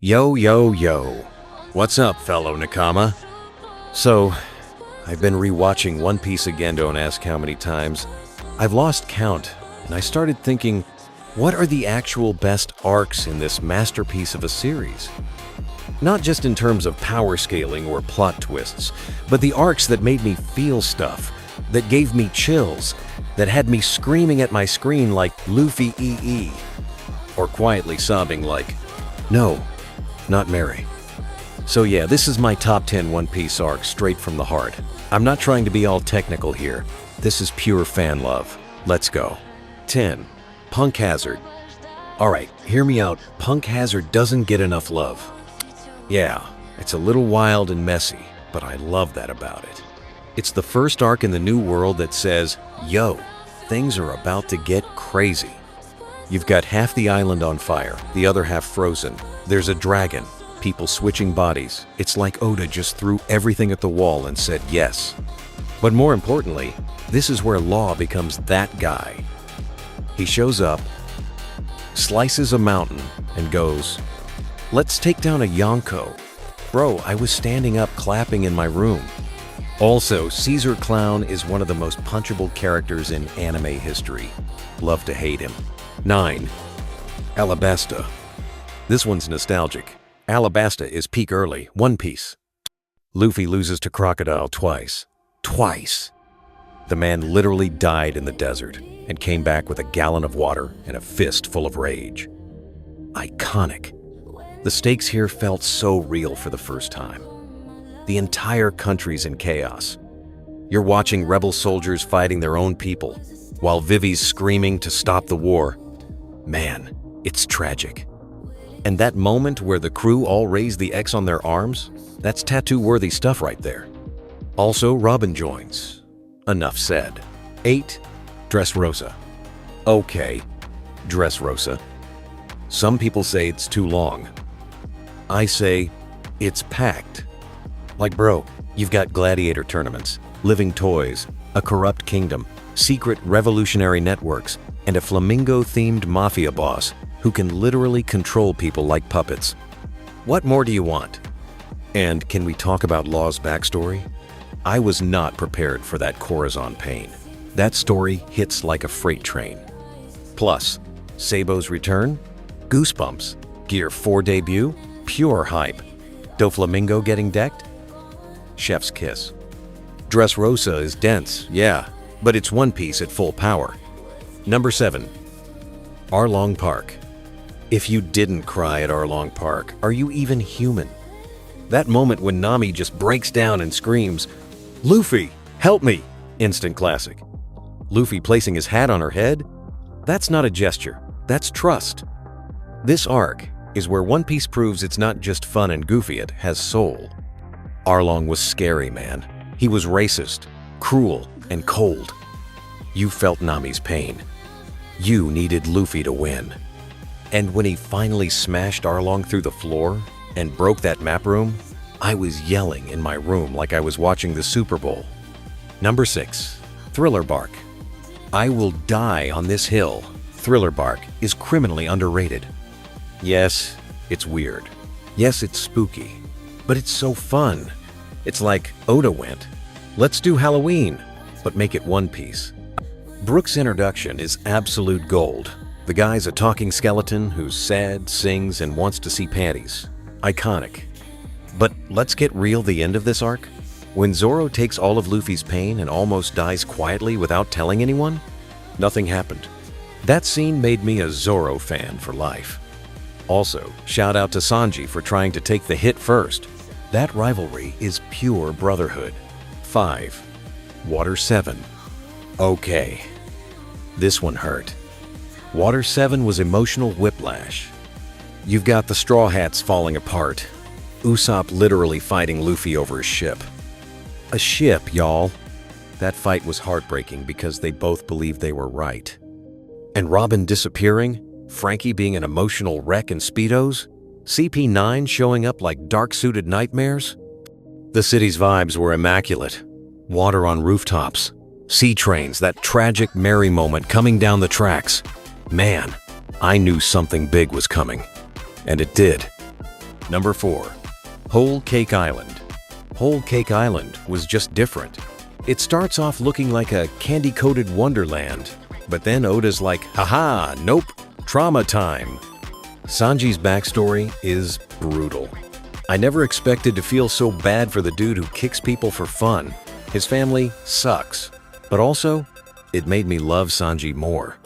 Yo, yo, yo. What's up, fellow Nakama? So, I've been rewatching One Piece again, don't ask how many times. I've lost count, and I started thinking, what are the actual best arcs in this masterpiece of a series? Not just in terms of power scaling or plot twists, but the arcs that made me feel stuff, that gave me chills, that had me screaming at my screen like Luffy EE, or quietly sobbing like, no, not Mary. So yeah, this is my top 10 One Piece arc straight from the heart. I'm not trying to be all technical here. This is pure fan love. Let's go. 10. Punk Hazard. Alright, hear me out. Punk Hazard doesn't get enough love. Yeah, it's a little wild and messy, but I love that about it. It's the first arc in the New World that says, yo, things are about to get crazy. You've got half the island on fire, the other half frozen. There's a dragon, people switching bodies. It's like Oda just threw everything at the wall and said yes. But more importantly, this is where Law becomes that guy. He shows up, slices a mountain, and goes, let's take down a Yonko. Bro, I was standing up clapping in my room. Also, Caesar Clown is one of the most punchable characters in anime history. Love to hate him. 9. Alabasta. This one's nostalgic. Alabasta is peak early, One Piece. Luffy loses to Crocodile twice. Twice! The man literally died in the desert and came back with a gallon of water and a fist full of rage. Iconic. The stakes here felt so real for the first time. The entire country's in chaos. You're watching rebel soldiers fighting their own people, while Vivi's screaming to stop the war. Man, it's tragic. And that moment where the crew all raise the X on their arms, that's tattoo-worthy stuff right there. Also, Robin joins. Enough said. 8. Dressrosa. Okay, Dressrosa. Some people say it's too long. I say, it's packed. Like, bro, you've got gladiator tournaments, living toys, a corrupt kingdom, secret revolutionary networks, and a flamingo-themed mafia boss who can literally control people like puppets. What more do you want? And can we talk about Law's backstory? I was not prepared for that Corazon pain. That story hits like a freight train. Plus, Sabo's return? Goosebumps. Gear 4 debut? Pure hype. Doflamingo getting decked? Chef's kiss. Dressrosa is dense, yeah, but it's One Piece at full power. Number 7. Arlong Park. If you didn't cry at Arlong Park, are you even human? That moment when Nami just breaks down and screams, Luffy, help me! Instant classic. Luffy placing his hat on her head? That's not a gesture, that's trust. This arc is where One Piece proves it's not just fun and goofy, it has soul. Arlong was scary, man. He was racist, cruel, and cold. You felt Nami's pain. You needed Luffy to win. And when he finally smashed Arlong through the floor and broke that map room, I was yelling in my room like I was watching the Super Bowl. Number 6. Thriller Bark. I will die on this hill. Thriller Bark is criminally underrated. Yes, it's weird. Yes, it's spooky. But it's so fun. It's like Oda went, let's do Halloween, but make it One Piece. Brook's introduction is absolute gold. The guy's a talking skeleton who's sad, sings, and wants to see panties. Iconic. But let's get real, the end of this arc? When Zoro takes all of Luffy's pain and almost dies quietly without telling anyone? Nothing happened. That scene made me a Zoro fan for life. Also, shout out to Sanji for trying to take the hit first. That rivalry is pure brotherhood. 5. Water 7. Okay. This one hurt. Water 7 was emotional whiplash. You've got the Straw Hats falling apart. Usopp literally fighting Luffy over a ship. A ship, y'all. That fight was heartbreaking because they both believed they were right. And Robin disappearing, Frankie being an emotional wreck in Speedos, CP9 showing up like dark-suited nightmares. The city's vibes were immaculate. Water on rooftops, sea trains, that tragic Mary moment coming down the tracks. Man, I knew something big was coming. And it did. Number 4. Whole Cake Island. Whole Cake Island was just different. It starts off looking like a candy-coated wonderland, but then Oda's like, haha, nope, trauma time. Sanji's backstory is brutal. I never expected to feel so bad for the dude who kicks people for fun. His family sucks, but also, it made me love Sanji more.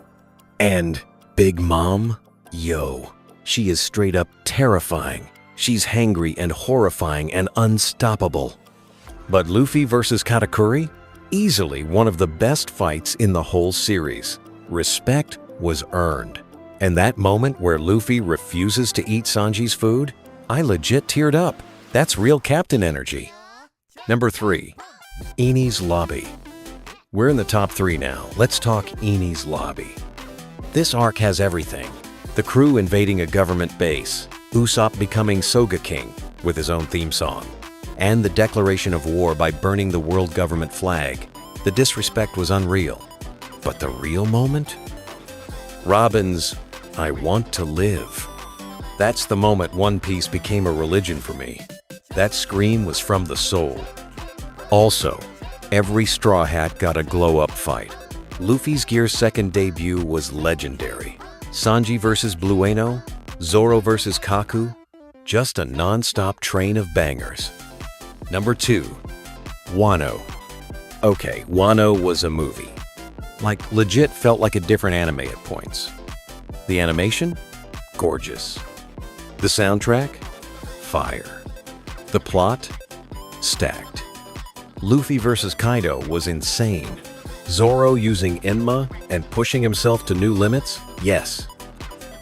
And Big Mom? Yo, she is straight up terrifying. She's hangry and horrifying and unstoppable. But Luffy versus Katakuri? Easily one of the best fights in the whole series. Respect was earned. And that moment where Luffy refuses to eat Sanji's food? I legit teared up. That's real captain energy. Number 3. Enies Lobby. We're in the top 3 now. Let's talk Enies Lobby. This arc has everything. The crew invading a government base, Usopp becoming Soga King with his own theme song, and the declaration of war by burning the world government flag. The disrespect was unreal. But the real moment? Robin's "I want to live." That's the moment One Piece became a religion for me. That scream was from the soul. Also, every Straw Hat got a glow-up fight. Luffy's Gear's second debut was legendary. Sanji versus Blueno, Zoro versus Kaku, just a non-stop train of bangers. Number 2. Wano. Okay, Wano was a movie. Like, legit felt like a different anime at points. The animation? Gorgeous. The soundtrack? Fire. The plot? Stacked. Luffy versus Kaido was insane. Zoro using Enma and pushing himself to new limits? Yes.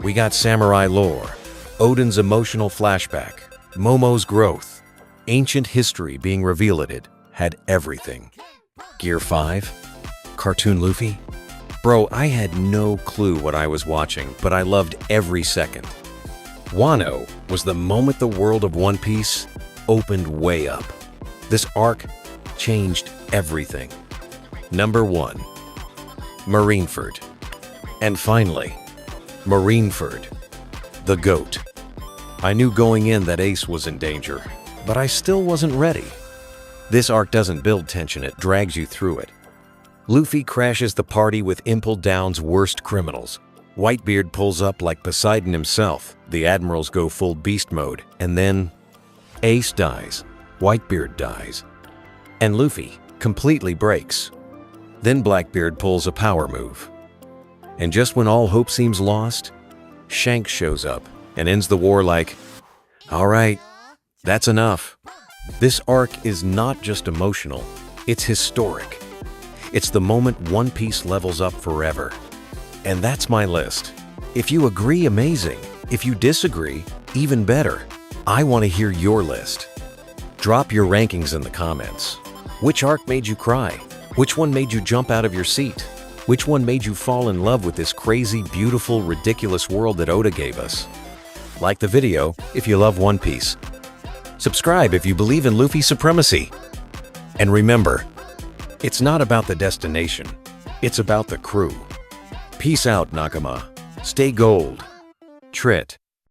We got samurai lore, Oden's emotional flashback, Momo's growth, ancient history being revealed. Had everything. Gear 5? Cartoon Luffy? Bro, I had no clue what I was watching, but I loved every second. Wano was the moment the world of One Piece opened way up. This arc changed everything. Number 1. Marineford. And finally, Marineford, the GOAT. I knew going in that Ace was in danger, but I still wasn't ready. This arc doesn't build tension, it drags you through it. Luffy crashes the party with Impel Down's worst criminals. Whitebeard pulls up like Poseidon himself, the admirals go full beast mode, and then Ace dies, Whitebeard dies, and Luffy completely breaks. Then Blackbeard pulls a power move. And just when all hope seems lost, Shanks shows up and ends the war like, all right, that's enough. This arc is not just emotional, it's historic. It's the moment One Piece levels up forever. And that's my list. If you agree, amazing. If you disagree, even better. I want to hear your list. Drop your rankings in the comments. Which arc made you cry? Which one made you jump out of your seat? Which one made you fall in love with this crazy, beautiful, ridiculous world that Oda gave us? Like the video if you love One Piece. Subscribe if you believe in Luffy supremacy. And remember, it's not about the destination, it's about the crew. Peace out, Nakama. Stay gold. Trit.